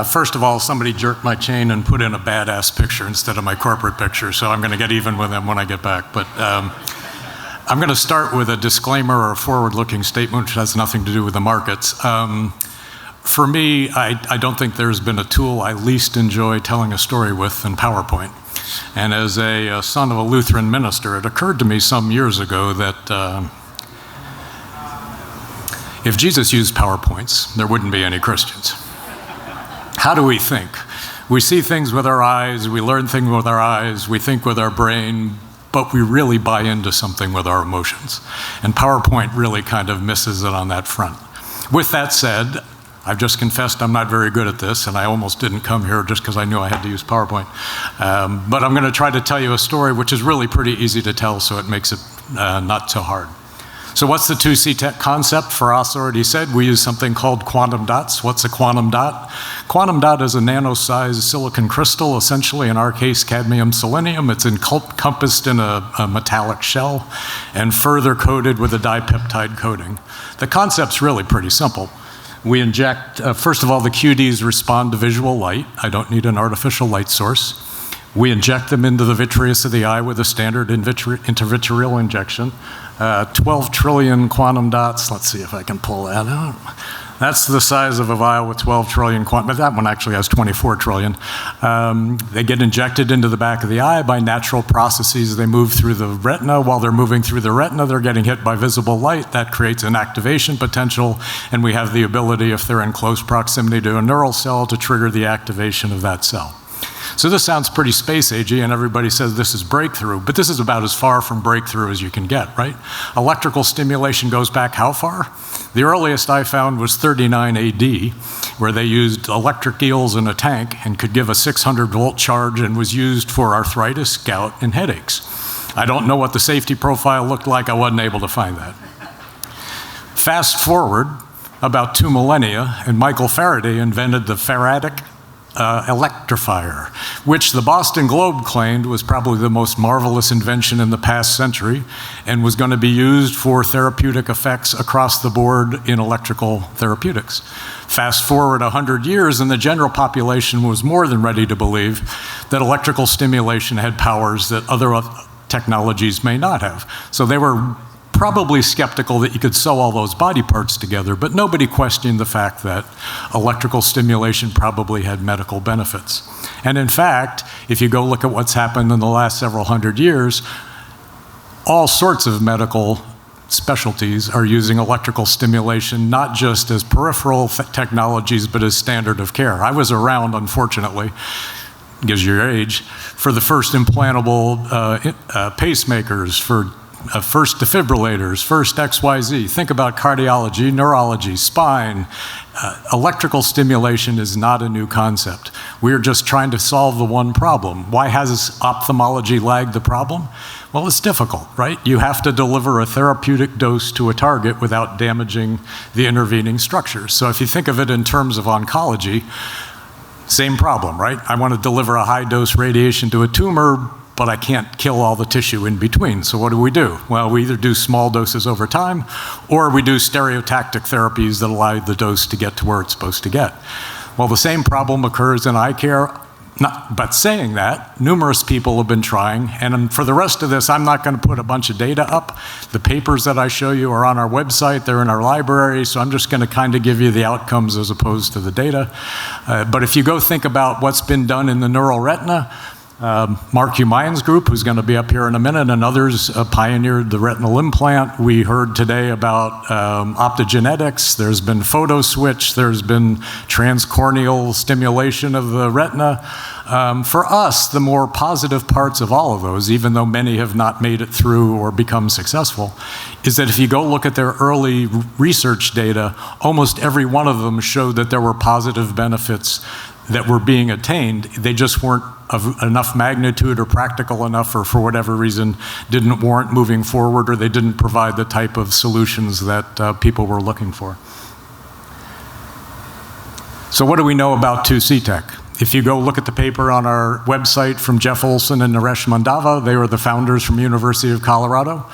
First of all, somebody jerked my chain and put in a badass picture instead of my corporate picture, so I'm going to get even with them when I get back. But I'm going to start with a disclaimer or a forward-looking statement, which has nothing to do with the markets. For me, I don't think there's been a tool I least enjoy telling a story with than PowerPoint. And as a son of a Lutheran minister, it occurred to me some years ago that if Jesus used PowerPoints, there wouldn't be any Christians. How do we think? We see things with our eyes, we learn things with our eyes, we think with our brain, but we really buy into something with our emotions. And PowerPoint really kind of misses it on that front. With that said, I've just confessed I'm not very good at this, and I almost didn't come here just because I knew I had to use PowerPoint. But I'm going to try to tell you a story which is really pretty easy to tell, so it makes it not so hard. So what's the 2C concept? For us, already said, we use something called quantum dots. What's a quantum dot? Quantum dot is a nano-sized silicon crystal, essentially, in our case, cadmium selenium. It's encompassed in a metallic shell and further coated with a dipeptide coating. The concept's really pretty simple. We inject, first of all, the QDs respond to visual light. I don't need an artificial light source. We inject them into the vitreous of the eye with a standard intravitreal injection. 12 trillion quantum dots. Let's see if I can pull that out. That's the size of a vial with 12 trillion quantum, but that one actually has 24 trillion. They get injected into the back of the eye by natural processes. They move through the retina. While they're moving through the retina, they're getting hit by visible light. That creates an activation potential, and we have the ability, if they're in close proximity to a neural cell, to trigger the activation of that cell. So this sounds pretty space-agey, and everybody says this is breakthrough, but this is about as far from breakthrough as you can get, right? Electrical stimulation goes back how far? The earliest I found was 39 AD, where they used electric eels in a tank and could give a 600-volt charge and was used for arthritis, gout, and headaches. I don't know what the safety profile looked like. I wasn't able to find that. Fast forward about 2 millennia, and Michael Faraday invented the Faradic electrifier, which the Boston Globe claimed was probably the most marvelous invention in the past century and was going to be used for therapeutic effects across the board in electrical therapeutics. Fast forward 100 years and the general population was more than ready to believe that electrical stimulation had powers that other technologies may not have. So they were probably skeptical that you could sew all those body parts together, but nobody questioned the fact that electrical stimulation probably had medical benefits. And in fact, if you go look at what's happened in the last several hundred years, all sorts of medical specialties are using electrical stimulation, not just as peripheral technologies, but as standard of care. I was around, unfortunately, gives you your age, for the first implantable pacemakers, for first defibrillators, first XYZ. Think about cardiology, neurology, spine. Electrical stimulation is not a new concept. We are just trying to solve the one problem. Why has ophthalmology lagged the problem? Well, it's difficult, right? You have to deliver a therapeutic dose to a target without damaging the intervening structures. So if you think of it in terms of oncology, same problem, right? I want to deliver a high dose radiation to a tumor, but I can't kill all the tissue in between. So what do? Well, we either do small doses over time, or we do stereotactic therapies that allow the dose to get to where it's supposed to get. Well, the same problem occurs in eye care. But saying that, numerous people have been trying, and for the rest of this, I'm not going to put a bunch of data up. The papers that I show you are on our website, they're in our library, so I'm just going to kind of give you the outcomes as opposed to the data. But if you go think about what's been done in the neural retina, Mark Humayun's group, who's going to be up here in a minute, and others pioneered the retinal implant. We heard today about optogenetics. There's been photo switch. There's been transcorneal stimulation of the retina. For us, the more positive parts of all of those, even though many have not made it through or become successful, is that if you go look at their early research data, almost every one of them showed that there were positive benefits that were being attained. They just weren't of enough magnitude or practical enough, or for whatever reason didn't warrant moving forward, or they didn't provide the type of solutions that people were looking for. So what do we know about 2C tech? If you go look at the paper on our website from Jeff Olson and Naresh Mandava, they were the founders from University of Colorado.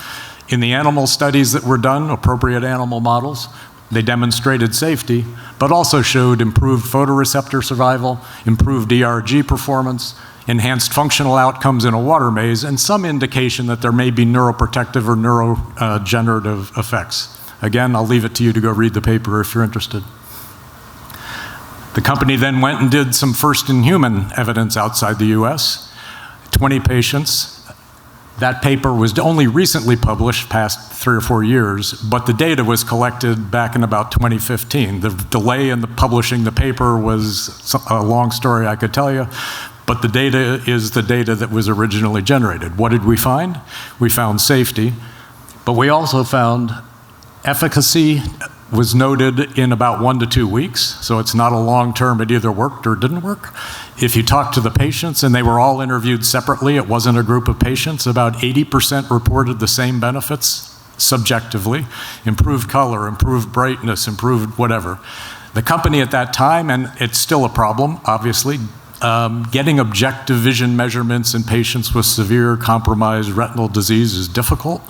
In the animal studies that were done, appropriate animal models, They demonstrated safety, but also showed improved photoreceptor survival, improved ERG performance, enhanced functional outcomes in a water maze, and some indication that there may be neuroprotective or neurogenerative effects. Again, I'll leave it to you to go read the paper if you're interested. The company then went and did some first-in-human evidence outside the US, 20 patients. That paper was only recently published, past 3 or 4 years, but the data was collected back in about 2015. The delay in publishing the paper was a long story I could tell you, but the data is the data that was originally generated. What did we find? We found safety, but we also found efficacy was noted in about 1 to 2 weeks, so it's not a long-term, it either worked or didn't work. If you talk to the patients, and they were all interviewed separately, it wasn't a group of patients, about 80% reported the same benefits subjectively: improved color, improved brightness, improved whatever. The company at that time, and it's still a problem, obviously, getting objective vision measurements in patients with severe compromised retinal disease is difficult.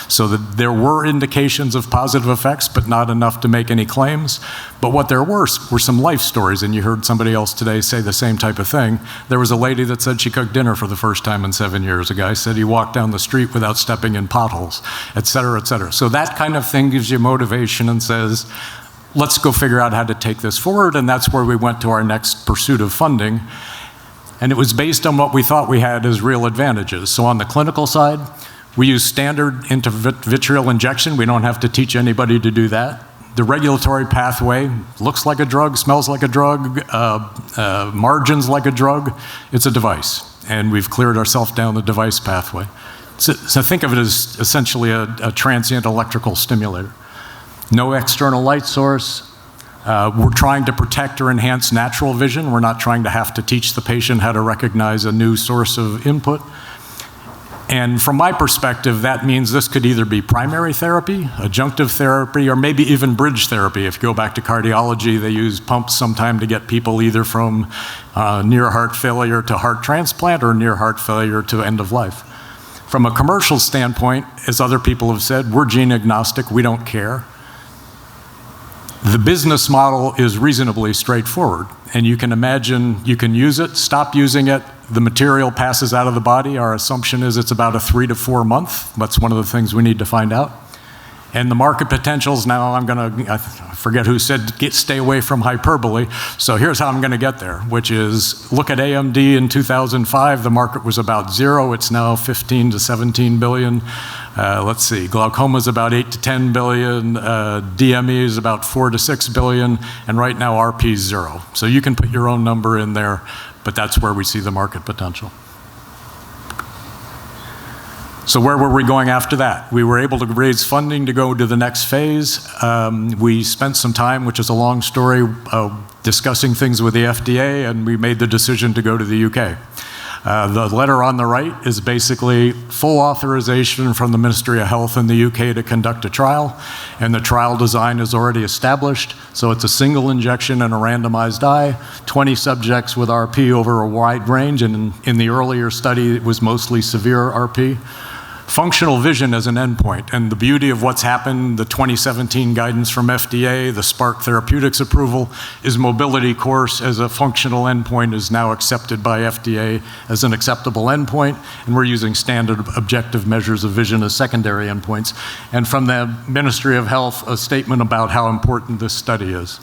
So that there were indications of positive effects, but not enough to make any claims. But what there were some life stories, and you heard somebody else today say the same type of thing. There was a lady that said she cooked dinner for the first time in 7 years. A guy said he walked down the street without stepping in potholes, et cetera, et cetera. So that kind of thing gives you motivation and says, let's go figure out how to take this forward, and that's where we went to our next pursuit of funding. And it was based on what we thought we had as real advantages. So on the clinical side, we use standard intravitreal injection. We don't have to teach anybody to do that. The regulatory pathway looks like a drug, smells like a drug, margins like a drug. It's a device, and we've cleared ourselves down the device pathway. So think of it as essentially a transient electrical stimulator. No external light source. We're trying to protect or enhance natural vision. We're not trying to have to teach the patient how to recognize a new source of input. And from my perspective, that means this could either be primary therapy, adjunctive therapy, or maybe even bridge therapy. If you go back to cardiology, they use pumps sometime to get people either from near heart failure to heart transplant or near heart failure to end of life. From a commercial standpoint, as other people have said, we're gene agnostic, we don't care. The business model is reasonably straightforward, and you can imagine you can use it, stop using it, the material passes out of the body. Our assumption is it's about a 3 to 4 month. That's one of the things we need to find out. And the market potentials, now I forget who said stay away from hyperbole, so here's how I'm gonna get there, which is look at AMD in 2005, the market was about 0, it's now 15 to 17 billion. Let's see, glaucoma is about 8 to 10 billion, DME is about 4 to 6 billion, and right now RP is 0. So you can put your own number in there, but that's where we see the market potential. So where were we going after that? We were able to raise funding to go to the next phase. We spent some time, which is a long story, discussing things with the FDA, and we made the decision to go to the UK. The letter on the right is basically full authorization from the Ministry of Health in the UK to conduct a trial, and the trial design is already established. So it's a single injection and a randomized eye, 20 subjects with RP over a wide range, and in the earlier study it was mostly severe RP. Functional vision as an endpoint, and the beauty of what's happened, the 2017 guidance from FDA, the Spark Therapeutics approval, is mobility course as a functional endpoint is now accepted by FDA as an acceptable endpoint, and we're using standard objective measures of vision as secondary endpoints. And from the Ministry of Health, a statement about how important this study is.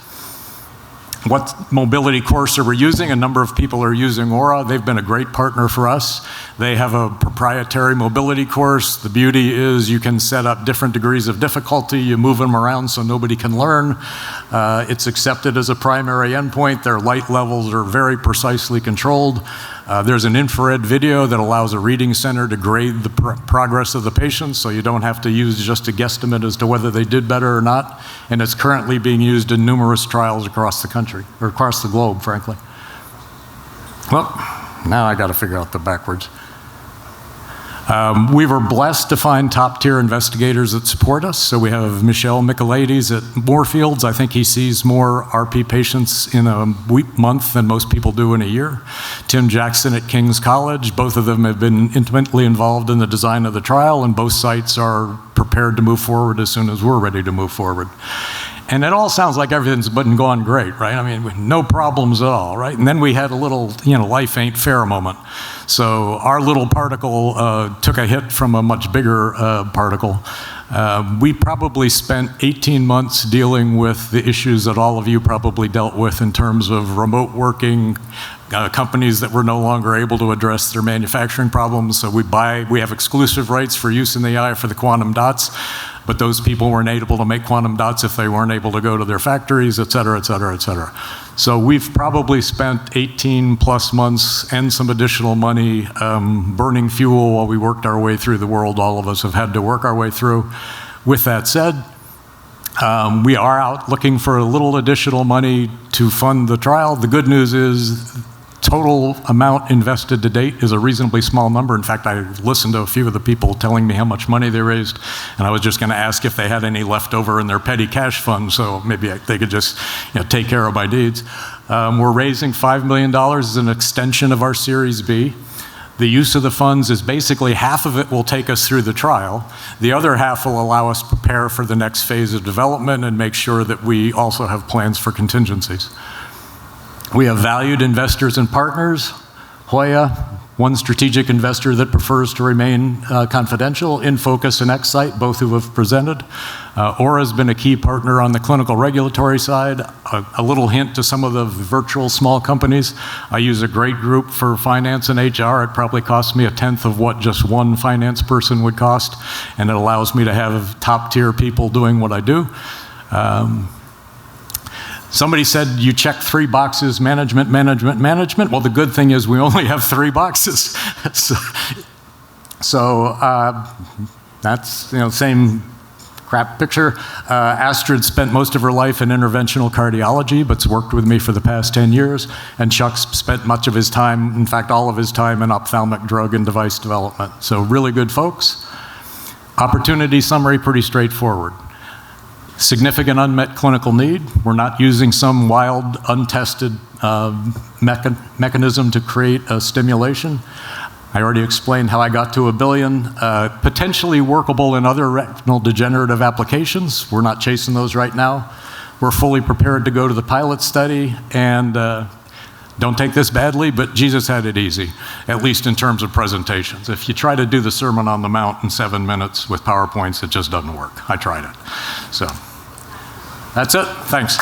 What mobility course are we using? A number of people are using Aura. They've been a great partner for us. They have a proprietary mobility course. The beauty is you can set up different degrees of difficulty. You move them around so nobody can learn. It's accepted as a primary endpoint. Their light levels are very precisely controlled. There's an infrared video that allows a reading center to grade the progress of the patients, so you don't have to use just a guesstimate as to whether they did better or not. And it's currently being used in numerous trials across the country, or across the globe, frankly. Well, now I got to figure out the backwards. We were blessed to find top-tier investigators that support us. So we have Michelle Michaelides at Moorfields. I think he sees more RP patients in a month than most people do in a year. Tim Jackson at King's College. Both of them have been intimately involved in the design of the trial, and both sites are prepared to move forward as soon as we're ready to move forward. And it all sounds like everything's been going great, right? I mean, no problems at all, right? And then we had a little, life ain't fair moment. So our little particle took a hit from a much bigger particle. We probably spent 18 months dealing with the issues that all of you probably dealt with in terms of remote working, companies that were no longer able to address their manufacturing problems. So we have exclusive rights for use in the eye for the quantum dots, but those people weren't able to make quantum dots if they weren't able to go to their factories, et cetera, et cetera, et cetera. So we've probably spent 18 plus months and some additional money burning fuel while we worked our way through the world all of us have had to work our way through. With that said, we are out looking for a little additional money to fund the trial. The good news is total amount invested to date is a reasonably small number. In fact, I listened to a few of the people telling me how much money they raised, and I was just going to ask if they had any left over in their petty cash fund, so maybe they could just take care of my needs. We're raising $5 million as an extension of our Series B. The use of the funds is basically half of it will take us through the trial. The other half will allow us to prepare for the next phase of development and make sure that we also have plans for contingencies. We have valued investors and partners. Hoya, one strategic investor that prefers to remain confidential. InFocus and Xsight, both who have presented. Aura has been a key partner on the clinical regulatory side. A little hint to some of the virtual small companies. I use a great group for finance and HR. It probably costs me 1/10 of what just one finance person would cost, and it allows me to have top-tier people doing what I do. Somebody said you check 3 boxes, management, management, management. Well, the good thing is we only have 3 boxes. so that's, same crap picture. Astrid spent most of her life in interventional cardiology, but's worked with me for the past 10 years. And Chuck's spent much of his time, in fact, all of his time in ophthalmic drug and device development. So really good folks. Opportunity summary, pretty straightforward. Significant unmet clinical need. We're not using some wild, untested mechanism to create a stimulation. I already explained how I got to $1 billion. Potentially workable in other retinal degenerative applications. We're not chasing those right now. We're fully prepared to go to the pilot study, and don't take this badly, but Jesus had it easy, at least in terms of presentations. If you try to do the Sermon on the Mount in 7 minutes with PowerPoints, it just doesn't work. I tried it. So that's it. Thanks.